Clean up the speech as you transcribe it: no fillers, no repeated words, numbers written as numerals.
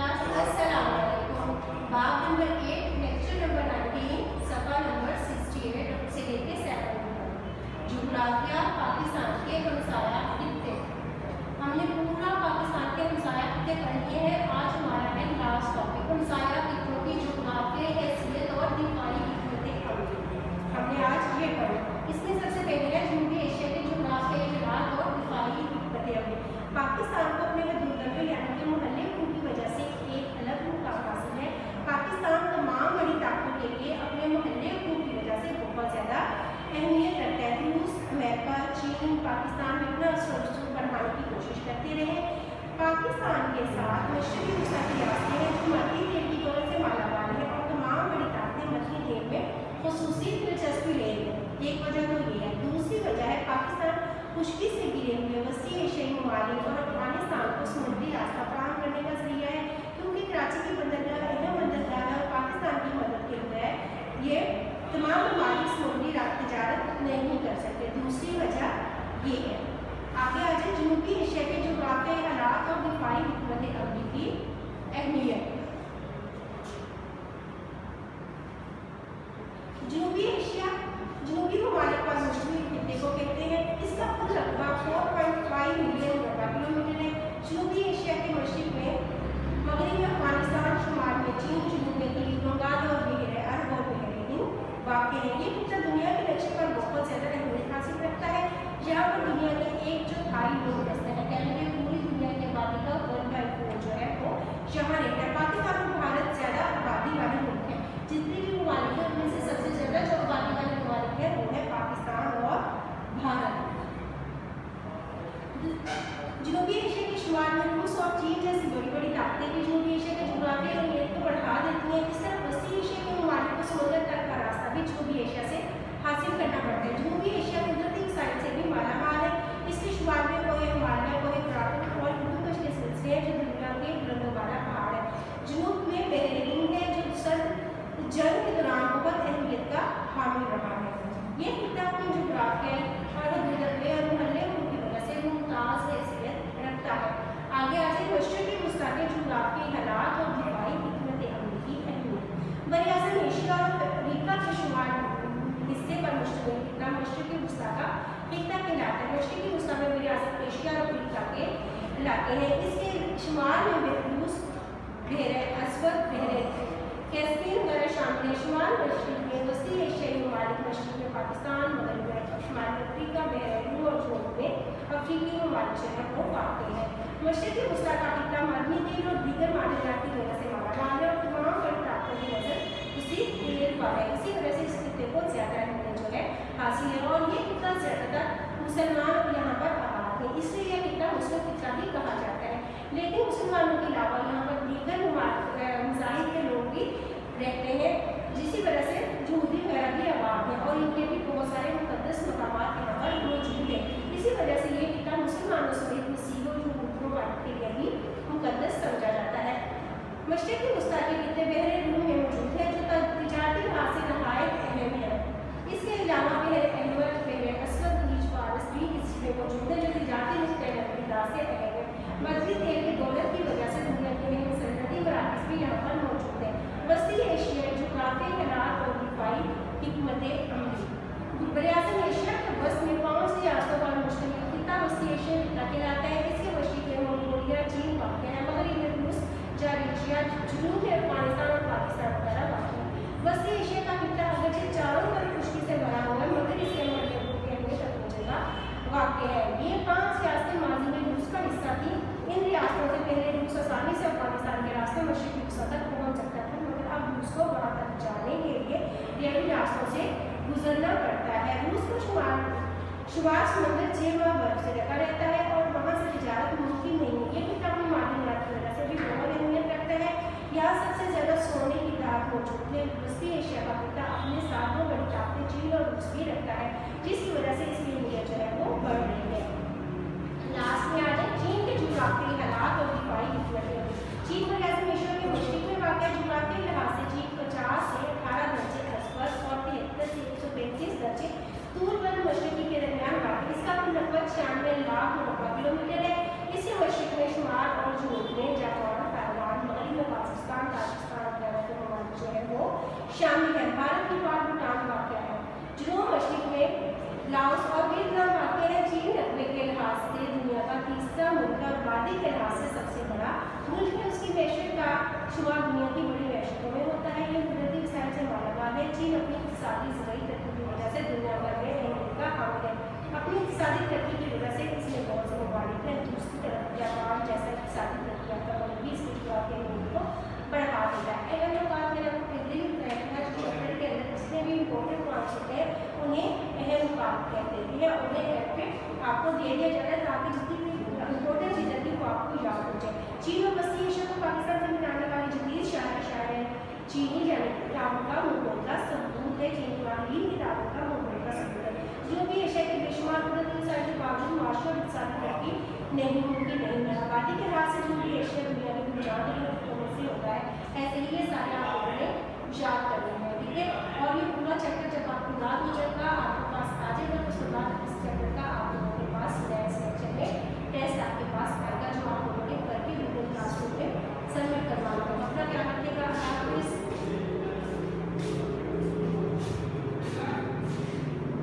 Class अस्सलाम वालेकुम। बाब नंबर 8 लेक्चर नंबर 19 सफ़ा नंबर 68 से लेके 7 जोग्राफिया पाकिस्तान के हमसाया खित्ते। हमने पूरा पाकिस्तान के हमसाया खित्ते पढ़ लिए हैं। आज हमारा है लास्ट टॉपिक हमसाया खित्तों की जोग्राफियाई हैसियत और दिफाई हिकमतें अमली। हमने आज ये पढ़ा। इसमें सबसे पहले है जनूबी एशिया के जोग्राफियाई इलाक़ और दिफाई हिकमतें अमली। पाकिस्तान को अपने दुर्लभ यानी कि मोहल्ले की वजह से एक अलग मुकाम हासिल है। पाकिस्तान तमाम बड़ी ताकतों के लिए अपने मोहल्ले की वजह से बहुत ज़्यादा अहमियत रखता है। रूस, अमेरिका, चीन पाकिस्तान में अपना स्वर्चस्व बढ़ाने की कोशिश करते रहे। पाकिस्तान के साथ मशरक़ी वस्ती की रियासतें हैं जो मध्य तेल की दौलत से मालामाल है और तमाम बड़ी ताकतें मध्य तेल में ख़ुसूसी दिलचस्पी ले रही हैं। एक वजह तो ये है। दूसरी वजह है पाकिस्तान खुशकी से घिरे हुए वसी एशियाई ममालिक और अफगानिस्तान को समुद्री रास्ता फराहम करने का जरिया है, क्योंकि कराची की बंदरगाह अहम बंदरगाह है और पाकिस्तान की मदद के बगैर ये तमाम ममालिक समुद्री तजारत नहीं कर सकते। दूसरी वजह ये है। आगे आ जाए जनूबी एशिया के जोग्राफियाई हालात और दिफाई हिकमत अमली की अहमियत। जनूबी ममालिक पर मुश्तमिल खित्ते को कहते हैं। इसका कुल रकबा 4.5 मिलियन वर्ग किलोमीटर है। जनूबी एशिया के मशरिक में मगरब में अफगानिस्तान, शुमाल में चीन, जनूब में गिल, बंगाल और बहर अरब और बहर हिंद वाक़ है। ये खित्ता दुनिया के नक्शे पर बहुत ज़्यादा अहमियत हासिल रखता है। यहाँ पर दुनिया के 1/4 लोग बसते हैं। कहने के पूरी दुनिया की आबादी का 1/4 जो है वो यहाँ रहता है। पाकिस्तान और भारत ज़्यादा आबादी वाले मुल्क हैं। जितने भी ममालिक हैं उनमें से सबसे ज़्यादा जो आबादी वाले ममालिक हैं वो है पाकिस्तान और भारत। जनूबी एशिया के शुमाल में रूस और चीन जैसी बड़ी बड़ी ताकतें भी जनूबी एशिया के जोग्राफियाई अहमियत को बढ़ा देती हैं। इस तरह वसी एशिया के ममालिक को समुद्र तक का रास्ता भी जनूबी एशिया से हासिल करना पड़ता है। जनूबी एशिया कुदरती वसाइल से भी मालामाल है। इसके शुमाल में कोई हिमालय, कोई कराकट और हिंदुकुश के सिलसिले हैं जो दुनिया के बुलंदवाला पहाड़ है। जनूब में बहर हिंद है जो सर्द जंग के दौरान बहुत अहमियत का हामिल रहा है। ये खित्ता अपनी जोग्राफियाई और और मोहल्ले की वजह से मुमताज़ हैसियत रखता है। आगे आ जाए मशरक़ी वस्ती के जोग्राफियाई हालात और दिफाई हिकमत अमली की अहमियत। बरआज़म एशिया और अफ्रीका के शुमाल हिस्से पर मुश्तमिल खित्ता मशरक़ी वस्ती का खित्ता कहलाता है। मशरक़ी वस्ती में बरआज़म एशिया और अफ्रीका के इलाके हैं। इसके शुमाल में रूस, बहर अस्वद, बहर कैस्पियन वगैरह शामिल है। शुमाल मशरक़ में वसी एशियाई ममालिक, मशरक़ में पाकिस्तान, मगरब में शुमाल अफ्रीका, बहर हिंद और जनूब में अफ्रीकी ममालिक जो है वो वाक़ है। मशरक़ी वस्ती का खित्ता मदनी तेल और दीगर मादनियात की वजह से मालामाल है और तमाम बड़ी ताकतों की नज़र उसी तेल पर है। इसी वजह से इस खित्ते को ज़्यादा अहमियत जो है हासिल है और ये खित्ता ज़्यादातर मुसलमान यहाँ पर आबाद है, इसलिए यह खित्ता मुस्लिम खित्ता भी कहा जाता है। लेकिन मुसलमानों के अलावा यहाँ पर दीगर मज़ाहिब के लोग भी रहते हैं, जिसकी वजह से यहूदी वगैरह भी आबाद है और इनके भी बहुत सारे मुक़द्दस मकामात यहाँ पर मौजूद हैं। इसी वजह से ये खित्ता मुसलमानों समेत मसीह और यहूदियों के लिए भी मुक़द्दस समझा जाता है। मशरक़ी वस्ती के खित्ते बहर रूम में मौजूद है जो तिजारती लिहाज से नहायत अहम है। इसके अलावा बहर अहमद, बहर अस्वद, नीच फारस भी इसमें मौजूद है जो तिजारती लिहाज से अहम है। मध्य तेल की दौलत की वजह से दुनिया के सल्तनती मराकज़ भी यहाँ पर मौजूद है। वसी एशियाई जोग्राफियाई हालात और दिफाई हिकमत अमली। बरआज़म एशिया के वस्त में 5 रियासतों पर मुश्तमिल खित्ता वसी एशियाई खित्ता कहलाता है। इसके मशरिक़ में मंगोलिया, चीन वाक़ है। मगरब में रूस, जार्जिया, जनूब में अफगानिस्तान और पाकिस्तान वगैरह वाक़ है। वसी एशिया का खित्ता अगरचे चारों तरफ खुशकी से भरा हुआ है मगर इसके मगरब की अहमियत अपनी जगह वाक़ है। ये 5 रियासतें माजी में रूस का हिस्सा थी। इन रियासतों से पहले रूस आसानी से अफगानिस्तान के रास्ते मशरक़ी वस्ती तक पहुँच सकता था, मगर अब रूस को वहाँ तक जाने के लिए इन रास्तों से गुजरना पड़ता है। रूस का शुमाल समंदर 6 माह बर्फ से ढका रहता है और वहाँ से तिजारत मुमकिन नहीं है। ये खित्ता अपनी मादनियात की वजह से भी बहुत अहमियत रखता है। यहाँ सबसे ज़्यादा सोने की धात मौजूद है। वसी एशिया का खित्ता अपने साथ 2 बड़ी ताकतें चीन और रूस भी रखता है, जिसकी वजह से इसकी अहमियत जो है वो बढ़ रही है। लास्ट में आ जाए चीन के जोग्राफियाई हालात और दिफाई हिकमत। चीन बरआज़म एशिया के मशरिक़ में वाक़ है। जोग्राफियाई लिहाज से चीन 50 से 18 दर्जे अस्वद और 73 से 135 दर्जे दूर पर मशरिक़ी के दरमियान वाक़ है। इसका कुल लगभग 96 लाख वर्ग किलोमीटर है। इसके मशरिक़ में शुमाल और जनूब में जापान, ताइवान, मगरब मुल्क है और आबादी के लिहाज से सबसे बड़ा मुल्क है। उसकी मैशत का शुमार दुनिया की बड़ी मैशतों में होता है। ये कुदरती वसाइल से मालामाल है। चीन अपनी इक़्तिसादी ज़रूरी तरक्की की वजह से दुनिया भर में अहम मुल्क का हामिल है। अपनी इक़्तिसादी तरक्की की वजह से इसमें बहुत से ममालिक हैं। दूसरी तरफ जापान जैसा इक़्तिसादी तरक्की याफ्ता मुल्क भी इसकी जुराफियाई मुल्क को बढ़ा देता है। अहम नुकात मैंने आपको पहले ही बताया था, जो चैप्टर के अंदर जितने भी इंपॉर्टेंट पॉइंट्स होते हैं उन्हें अहम नुकात कहते हैं, उन्हें एफेक्ट आपको दे दिया जाता है ताकि जितनी भी इंपॉर्टेंट चीज़ें थी वो आपको याद हो जाए। चीन और वसी एशिया को पाकिस्तान से मिलाने वाली जदीद शायर चीनी यानी किताबों का मुबोला सबूत है। चीन वाली किताबों का मुबोला सबूत है। जनूबी एशिया के बेशुमार कुदरती वसाइल के बावजूद माशी और इक़्तिसादी तरक्की नहीं मुमकिन नहीं है। आबादी के लिहाज से जनूबी एशिया दुनिया की बुनियादी नक़्तों में से होता है। ऐसे ही ये सारे आप लोगों ने याद करने हैं, ठीक है। और ये पूरा चैप्टर जब आपको याद हो जाए